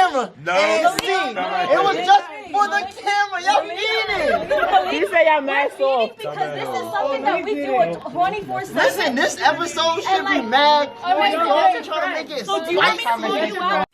camera. No. And see, it was just for the camera. Y'all eating. He said y'all mad soft. Because this is something that we do 24/7. Listen, this episode should be mad. Y'all trying to make it. So do you want me to call you out?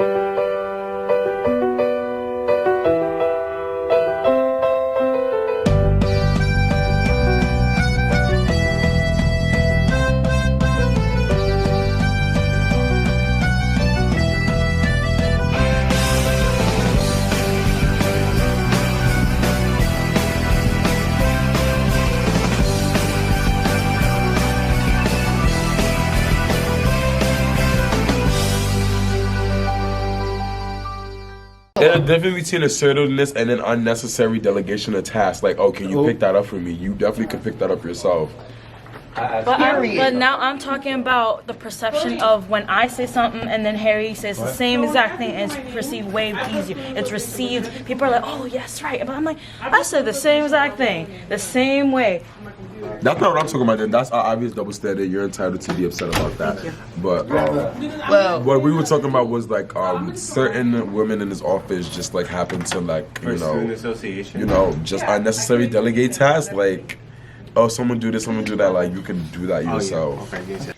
There's a difference between assertiveness and an unnecessary delegation of tasks. Like, oh, can you pick that up for me? You definitely can pick that up yourself. But now I'm talking about the perception of when I say something and then Harry says the same exact thing and it's perceived way easier. It's received. People are like, oh, yes, right. But I'm like, I said the same exact thing, the same way. That's not what I'm talking about. Then that's our obvious double standard. You're entitled to be upset about that. But what we were talking about was like certain women in this office just like happen to like just unnecessary delegate tasks. Like, oh, someone do this, someone do that. Like, you can do that yourself.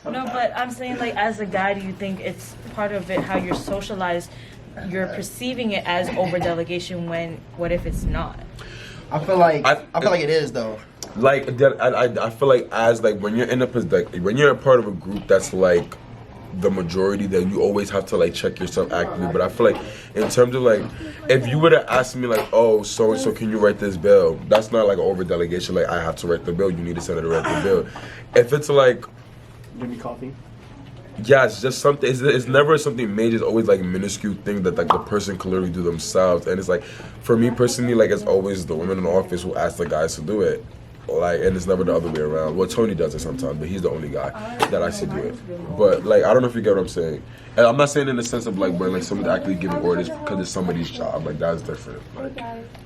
No, but I'm saying like as a guy, do you think it's part of it how you're socialized? You're perceiving it as over delegation when what if it's not? I feel like it is though. Like I feel like as like when you're in when you're a part of a group that's like the majority, then you always have to like check yourself actively. But I feel like in terms of like if you were to ask me like, oh, so and so can you write this bill, that's not like over delegation. Like I have to write the bill, you need to send it to write the bill. If it's like Give me coffee. yeah, it's just something. It's never something major. It's always like a minuscule thing that like the person can literally do themselves. And it's like, for me personally, like it's always the women in the office who ask the guys to do it. Like, and it's never the other way around. Well, Tony does it sometimes, but he's the only guy that I see do it. But like, I don't know if you get what I'm saying. And I'm not saying in the sense of like when like someone's actually giving orders because it's somebody's job. Like that's different. Like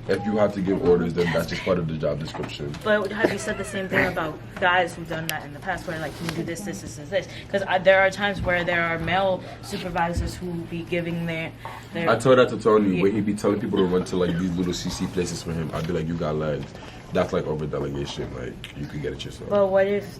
if you have to give orders, then that's just part of the job description. But have you said the same thing about guys who've done that in the past, where like, can you do this, this, this, this? Because there are times where there are male supervisors who be giving their I told that to Tony when he be telling people to run to like these little CC places for him. I'd be like, you got legs. That's like over delegation. Like you could get it yourself. But what if,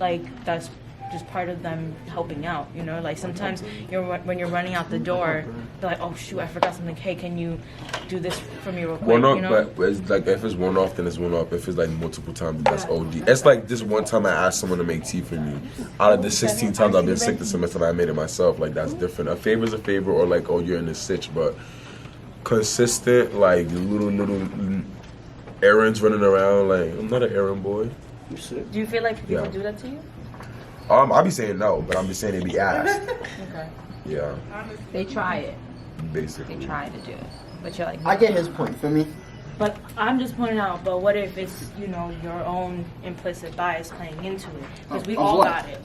like, that's just part of them helping out? You know, like sometimes when you're running out the door, they're like, oh shoot, I forgot something. Hey, can you do this for me real quick? One off, you know? but it's like if it's one off, then it's one off. If it's like multiple times, that's OD. It's like this one time I asked someone to make tea for me. Out of the 16 times I've been sick this semester, I made it myself. Like that's different. A favor's a favor, or like, oh, you're in this sitch, but consistent, like little errands running around. Like I'm not an errand boy. Do you feel like people do that to you? I be saying no, but I'm just saying they be asked. Okay. Yeah. They try it. Basically. They try to do it. But you're like, I get his point. For me, But I'm just pointing out, but what if it's, you know, your own implicit bias playing into it? Because we all got it.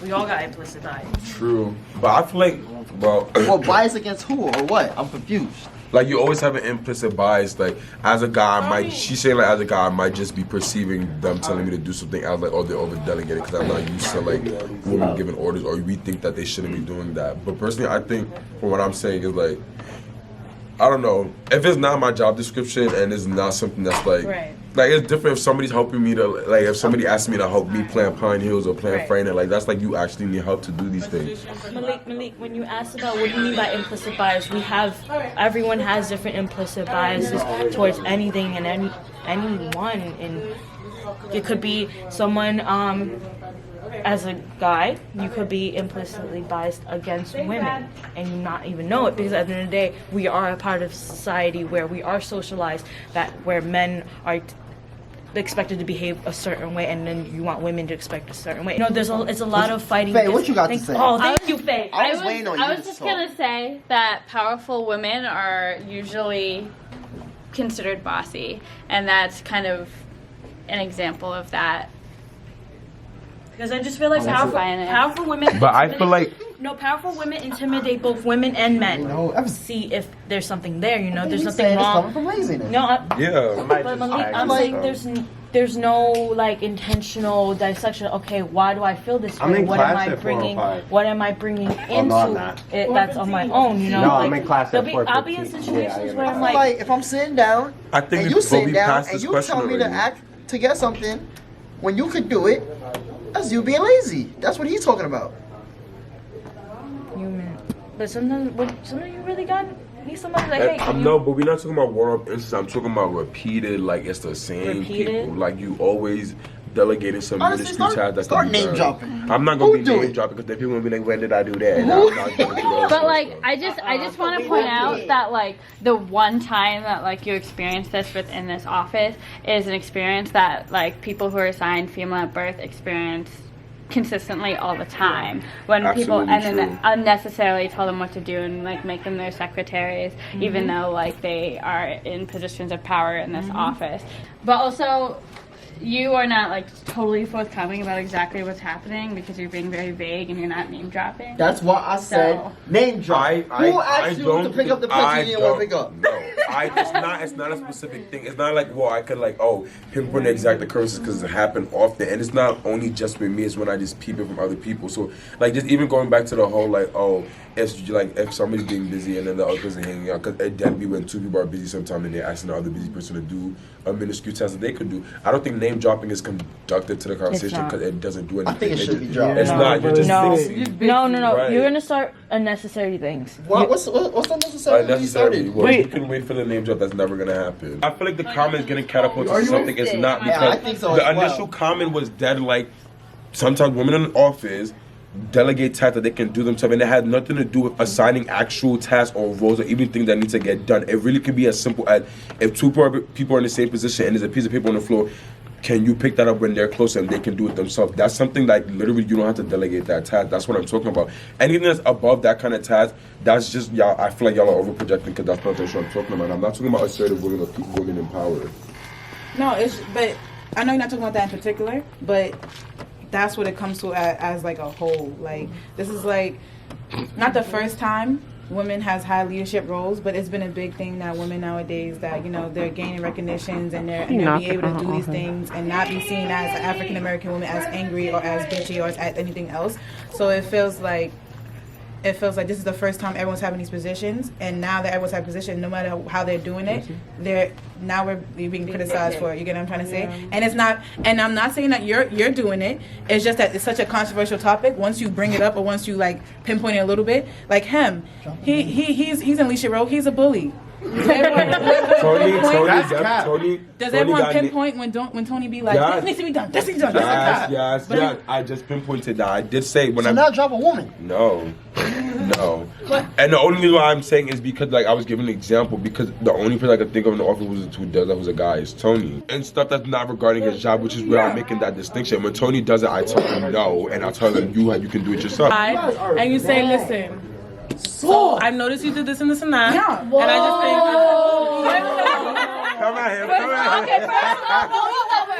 We all got implicit bias. True. But I feel like, well, bias against who or what? I'm confused. like you always have an implicit bias. Like as a guy, she's saying like as a guy, I might just be perceiving them telling me to do something. I was like, oh, they're over delegating because I'm not used to like women giving orders, or we think that they shouldn't be doing that. But personally, I think from what I'm saying is like, I don't know, if it's not my job description and it's not something that's like, like it's different if somebody's helping me to, like if somebody asks me to help me plant Pine Hills or plant Frayner, like that's like you actually need help to do these things. Malik, when you asked about what do you mean by implicit bias, everyone has different implicit biases towards anything and anyone, and it could be someone, as a guy, you could be implicitly biased against women and you not even know it, because at the end of the day, we are a part of society where we are socialized, where men are expected to behave a certain way, and then you want women to expect a certain way. You know, it's a lot of fighting. Faye, what you got to say? Oh, thank you, Faye. I was waiting on you. I was just gonna say that powerful women are usually considered bossy, and that's kind of an example of that. Because I just feel like powerful women. But I feel like powerful women intimidate both women and men. See if there's something there. You know, there's nothing It's wrong. coming from laziness. No, yeah. but Malik, I'm saying there's no like intentional dissection. Okay, why do I feel this way? I'm in What class am I at bringing? 405. What am I bringing no, I'm into not. it? That's on my own. You know. No, like, I'm in class there'll at be, I'll be in 4:15. situations Yeah, where I I'm feel like, like if I'm sitting down I think and we- you but sit we down passed and this you question tell me to already. act to get something when you could do it, that's you being lazy. That's what he's talking about. human. But sometimes you really got need somebody like, hey, can you? No, but we're not talking about one-off instances. I'm talking about repeated, like it's the same Repeated? people. Like you always delegating some Honestly, ministry tasks that's start gonna be name done. dropping. I'm not Who gonna be do name it? dropping because then people gonna be like, when did I do that? And I'm not gonna do those But like, stuff. I just want to point out that like the one time that like you experience this within this office is an experience that like people who are assigned female at birth experience consistently all the time when people Absolutely true. unnecessarily tell them what to do and like make them their secretaries even though like they are in positions of power in this office. But also you are not like totally forthcoming about exactly what's happening because you're being very vague and you're not name dropping. That's why I said So- name drop. Who asked you don't to pick up the think- pen I you didn't want to don't- pick up? No, it's not a specific thing. It's not like, well, I could like, pinpoint the exact occurrences because it happened often, and it's not only just with me. It's when I just peep it from other people. So like, just even going back to the whole like, if somebody's being busy and then the other person hanging out, because it then be when two people are busy sometimes and they're asking the other busy person to do a minuscule task that they could do. I don't think name dropping is conducted to the conversation not. because it doesn't do anything. I think it should be just- dropped. It's not. You're just No, fixing. no. Right. You're gonna start unnecessary things. What's unnecessary? Unnecessarily. Well, Wait. you can wait for the name drop. That's never gonna happen. I feel like the comment is getting catapulted to something it's not Yeah, because I think so the as well. initial comment was dead. Like sometimes women in the office delegate tasks that they can do themselves, and it had nothing to do with assigning actual tasks or roles or even things that need to get done. It really could be as simple as if two people are in the same position and there's a piece of paper on the floor. Can you pick that up when they're close and they can do it themselves? That's something like literally you don't have to delegate that task. That's what I'm talking about. Anything that's above that kind of task, that's just y'all. I feel like y'all are over projecting because that's not the issue I'm talking about. I'm not talking about assertive women or people women in power. No, but I know you're not talking about that in particular, but that's what it comes to as like a whole. Like this is like not the first time women has had leadership roles, but it's been a big thing that women nowadays that they're gaining recognitions and they're being able to do these things and not be seen as an African American woman as angry or as bitchy or as anything else. So it feels like this is the first time everyone's having these positions, and now that everyone's having positions, no matter how they're doing it, we're being criticized for it. You get what I'm trying to say? And it's not, and I'm not saying that you're doing it. It's just that it's such a controversial topic. Once you bring it up, or once you like pinpoint it a little bit, like him, he's in leadership role. He's a bully. Does everyone pinpoint when Tony be like, Yes. this needs to be done, this needs to be done, Yes. I just pinpointed that. I did say when So now drop a woman. No. And the only reason why I'm saying is because like I was giving an example because the only person I could think of in the office who does that was a guy is Tony. And stuff that's not regarding his job, which is where I'm making that distinction. When Tony does it, I tell him no, and I tell him you can do it yourself. And you say, listen, so I've noticed you did this and this and that. Yeah. And I just think Come at him. Come at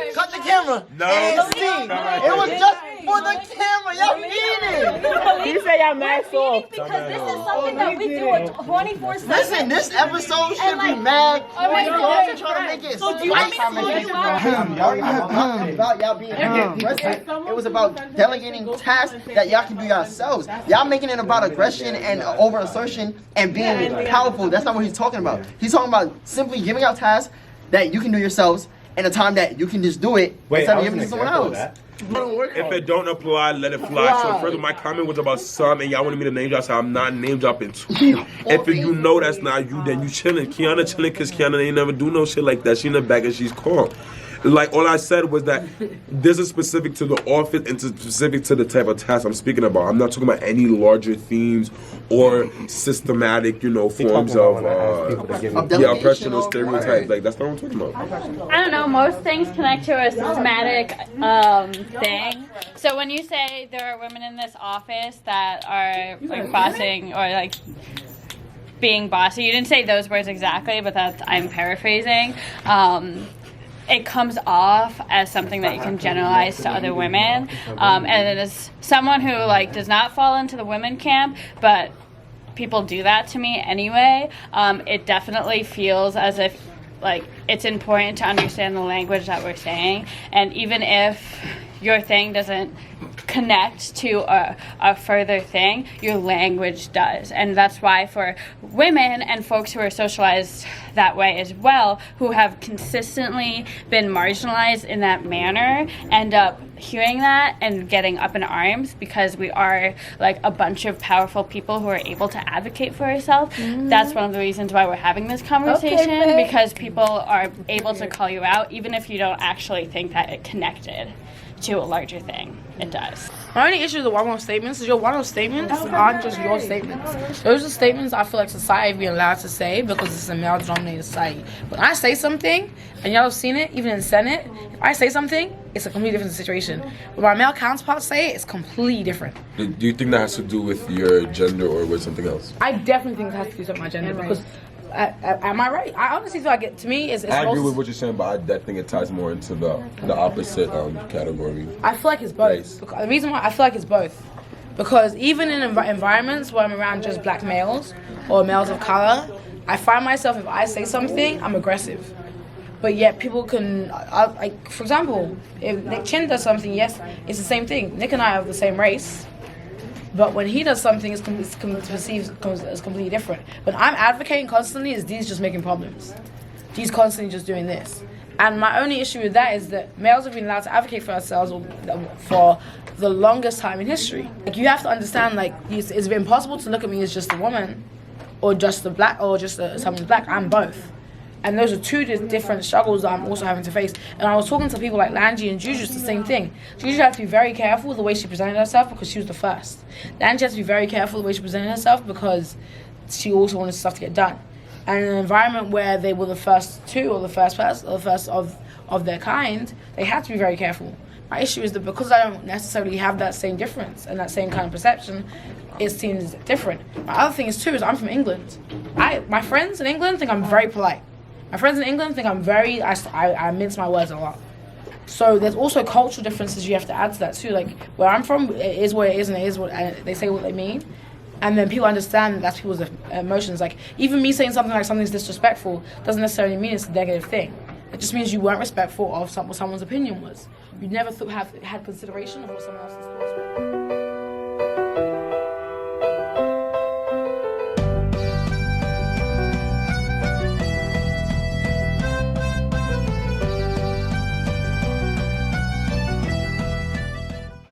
him. Cut the camera. No. And scene. It was just for the camera. Y'all eating. You say y'all mad soft. Because this is something that we do 24/7. Listen, this episode should be mad. Y'all trying to make it So do you want me to call you out? About y'all being aggressive. It was about delegating tasks that y'all can do yourselves. Y'all making it about aggression and over assertion and being powerful. That's not what he's talking about. He's talking about simply giving out tasks that you can do yourselves in a time that you can just do it instead of giving it to someone else. If it don't apply, let it fly. So further, my comment was about some, and y'all wanted me to name drop, so I'm not name dropping two. If you know that's not you, then you chilling. Kiana chilling because Kiana ain't never do no shit like that. She in the back and she's called. Like all I said was that this is specific to the office and specific to the type of task I'm speaking about. I'm not talking about any larger themes or systematic, forms of oppression or stereotypes. Like that's not what I'm talking about. I don't know. Most things connect to a systematic thing. So when you say there are women in this office that are like bossing or like being bossy, you didn't say those words exactly, but I'm paraphrasing. It comes off as something that you can generalize to other women, and as someone who like does not fall into the women camp, but people do that to me anyway. It definitely feels as if like it's important to understand the language that we're saying, and even if your thing doesn't connect to a further thing, your language does. And that's why for women and folks who are socialized that way as well, who have consistently been marginalized in that manner, end up hearing that and getting up in arms, because we are like a bunch of powerful people who are able to advocate for ourselves. That's one of the reasons why we're having this conversation, because people are able to call you out even if you don't actually think that it connected to a larger thing. It does. My only issue with the 1-1 statements is your 1-1 statements aren't just your statements. Those are statements I feel like society being allowed to say because it's a male-dominated society. When I say something, and y'all have seen it, even in Senate, if I say something, it's a completely different situation. When my male counterparts say it, it's completely different. Do you think that has to do with your gender or with something else? I definitely think it has to do something with my gender because, am I right? I honestly feel like it, to me, it's I agree with what you're saying, but I think it ties more into the opposite category. I feel like it's both. Race. The reason why I feel like it's both, because even in environments where I'm around just black males or males of color, I find myself, if I say something, I'm aggressive. But yet people can, like, for example, if Nick Chin does something, yes, it's the same thing. Nick and I are the same race, but when he does something, it's perceived as completely different. When I'm advocating constantly, is D's just making problems. D's constantly just doing this. And my only issue with that is that males have been allowed to advocate for ourselves for the longest time in history. Like, you have to understand, like, it's impossible to look at me as just a woman, or just a black, or just someone black. I'm both. And those are two different struggles that I'm also having to face. And I was talking to people like Lanji and Juju, it's the same thing. Juju had to be very careful with the way she presented herself because she was the first. Lanji had to be very careful with the way she presented herself because she also wanted stuff to get done. And in an environment where they were the first two or the first person or the first of their kind, they had to be very careful. My issue is that because I don't necessarily have that same difference and that same kind of perception, it seems different. My other thing is too is I'm from England. My friends in England think I'm very polite. My friends in England think I'm very, I mince my words a lot. So there's also cultural differences you have to add to that too. Like, where I'm from, it is what it is, and it is what, and they say what they mean. And then people understand that that's people's emotions. Like, even me saying something like something's disrespectful doesn't necessarily mean it's a negative thing. It just means you weren't respectful of what someone's opinion was. You never had consideration of what someone else's thoughts were.